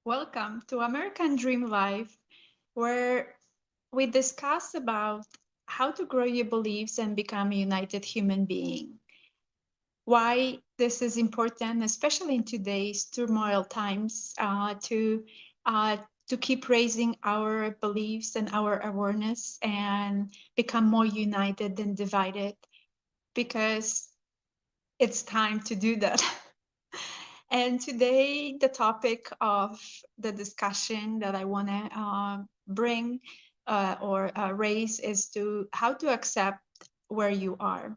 Welcome to American Dream Life, where we discuss about how to grow your beliefs and become a united human being. Why this is important, especially in today's turmoil times, uh, to keep raising our beliefs and our awareness and become more united than divided, because it's time to do that. And today, the topic of the discussion that I want to bring or raise is to how to accept where you are.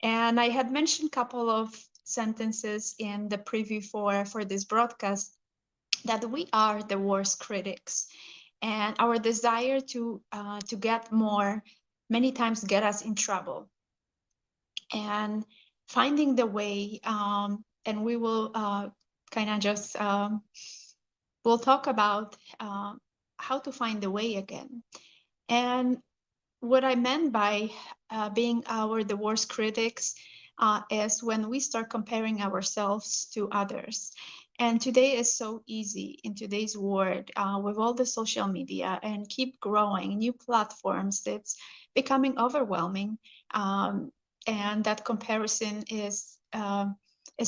And I had mentioned a couple of sentences in the preview for this broadcast that we are the worst critics, and our desire to get more many times get us in trouble. And finding the way, and we will kind of just we'll talk about how to find the way again. And what I meant by being the worst critics is when we start comparing ourselves to others. And today is so easy in today's world with all the social media and keep growing new platforms. It's becoming overwhelming, and that comparison is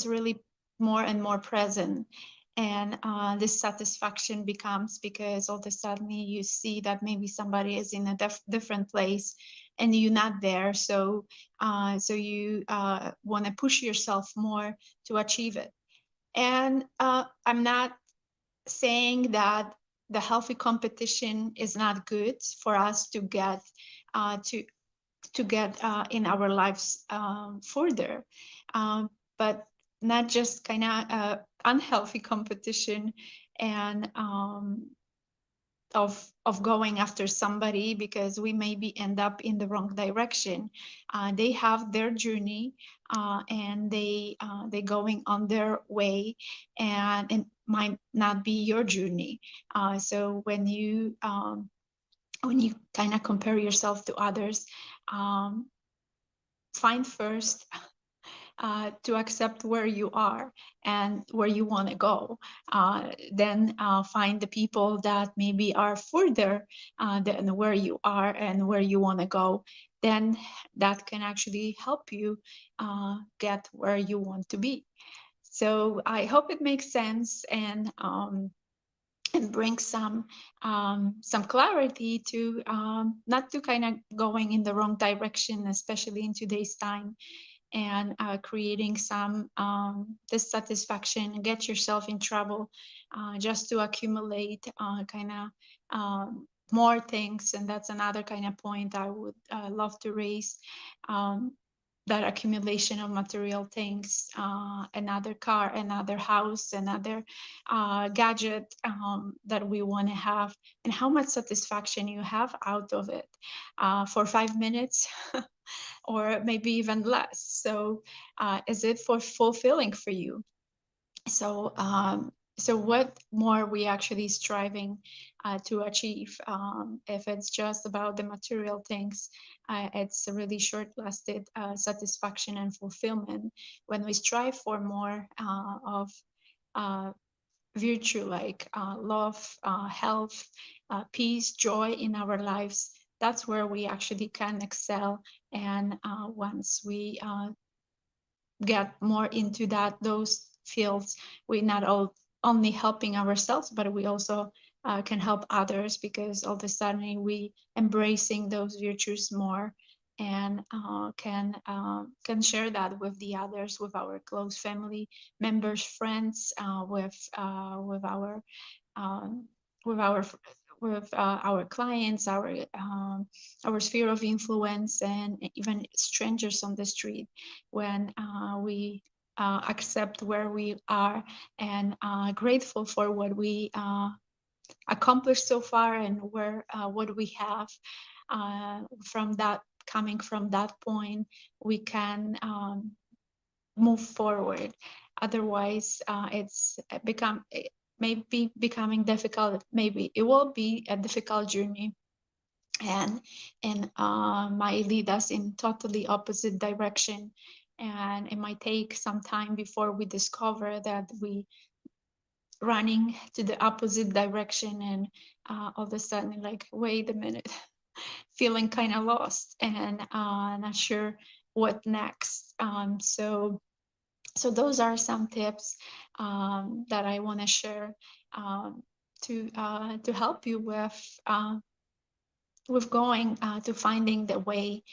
really more and more present. And this satisfaction becomes because all of a sudden you see that maybe somebody is in a different place and you're not there. So you want to push yourself more to achieve it. And I'm not saying that the healthy competition is not good for us to get uh, to to get in our lives further, but not just kind of unhealthy competition and of going after somebody because we maybe end up in the wrong direction. They have their journey, and they going on their way, and it might not be your journey. So when you kind of compare yourself to others, um, find first to accept where you are and where you want to go. Then find the people that maybe are further than where you are and where you want to go. Then that can actually help you get where you want to be. So I hope it makes sense and bring some clarity to not to kind of going in the wrong direction, especially in today's time, and creating some dissatisfaction, get yourself in trouble just to accumulate kind of more things. And that's another kind of point I would love to raise. Um, that accumulation of material things, another car, another house, another gadget that we want to have, and how much satisfaction you have out of it for 5 minutes or maybe even less. So, is it for fulfilling for you? So, so what more we actually striving to achieve? If it's just about the material things, it's a really short-lasted satisfaction and fulfillment. When we strive for more of uh, virtue like love, health, peace, joy in our lives, that's where we actually can excel. And once we get more into those fields, we not only helping ourselves, but we also can help others, because all of a sudden we embracing those virtues more, and can share that with the others, with our close family members, friends, with um, with our with our clients, our sphere of influence, and even strangers on the street. When we accept where we are and grateful for what we accomplished so far, and where what we have from that, coming from that point, we can move forward. Otherwise, it's become it may be becoming difficult. Maybe it will be a difficult journey, and might lead us in totally opposite direction. And it might take some time before we discover that running to the opposite direction, and all of a sudden, like, wait a minute, feeling kind of lost and not sure what next. So those are some tips that I want to share um, to help you with going to finding the way,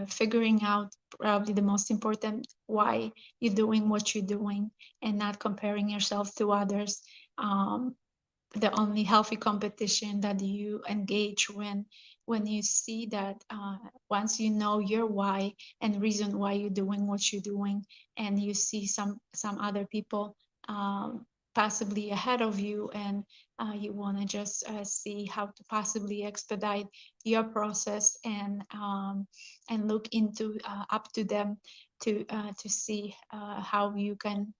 figuring out probably the most important, why you're doing what you're doing, and not comparing yourself to others. The only healthy competition that you engage when you see that, once you know your why and reason why you're doing what you're doing, and you see some other people possibly ahead of you, and you want to just see how to possibly expedite your process, and look into up to them to see how you can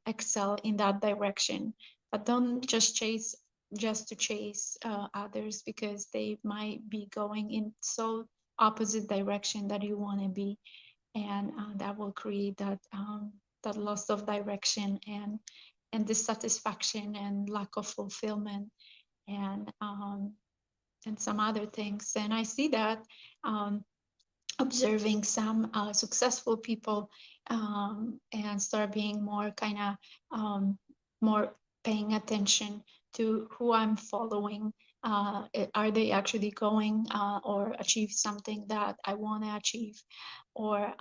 excel in that direction. But don't just chase just to chase others, because they might be going in so opposite direction that you want to be, and that will create that loss of direction, and dissatisfaction and lack of fulfillment, and some other things. And I see that um, observing some successful people, and start being more kind of more paying attention to who I'm following. Are they actually going or achieve something that I want to achieve, or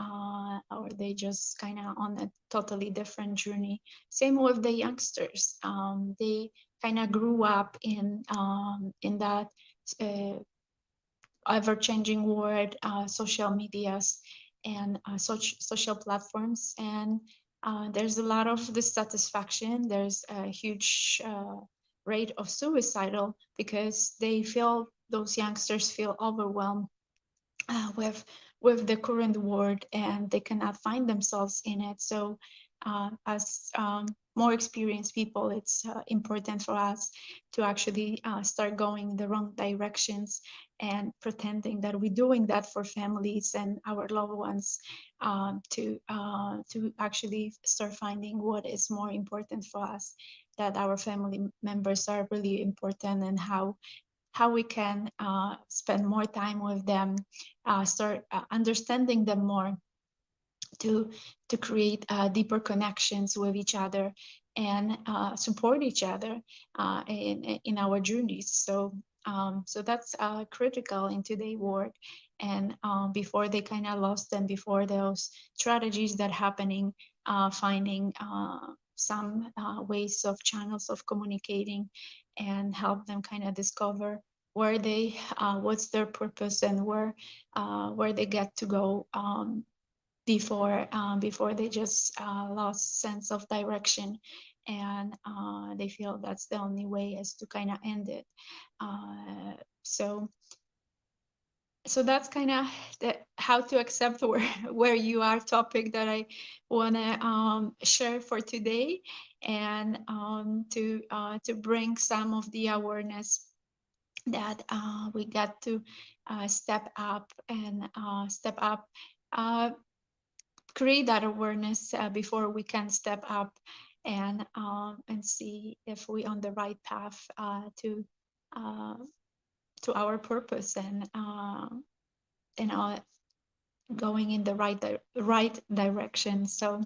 they just kind of on a totally different journey? Same with the youngsters. They kind of grew up in that uh, ever-changing world, social medias and social platforms, and there's a lot of dissatisfaction. There's a huge rate of suicidal, because they feel, those youngsters feel overwhelmed with the current world, and they cannot find themselves in it. So as more experienced people, it's important for us to actually start going in the wrong directions, and pretending that we're doing that for families and our loved ones, to actually start finding what is more important for us, that our family members are really important, and how we can spend more time with them, start understanding them more, to create deeper connections with each other, and support each other in our journeys. So that's critical in today's world. And before they kind of lost them, before those strategies that happening, finding some ways of channels of communicating, and help them kind of discover where they what's their purpose, and where they get to go, before they just lost sense of direction, and they feel that's the only way is to kind of end it. So so that's kind of the how to accept where you are topic that I want to share for today, and to bring some of the awareness that we got to step up, and step up, uh, create that awareness before we can step up, and see if we on the right path uh, to our purpose, and going in the right direction. So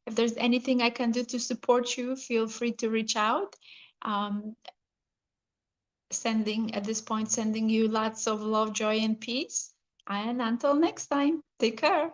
if there's anything I can do to support you, feel free to reach out. Um, at this point, sending you lots of love, joy, and peace. And until next time, take care.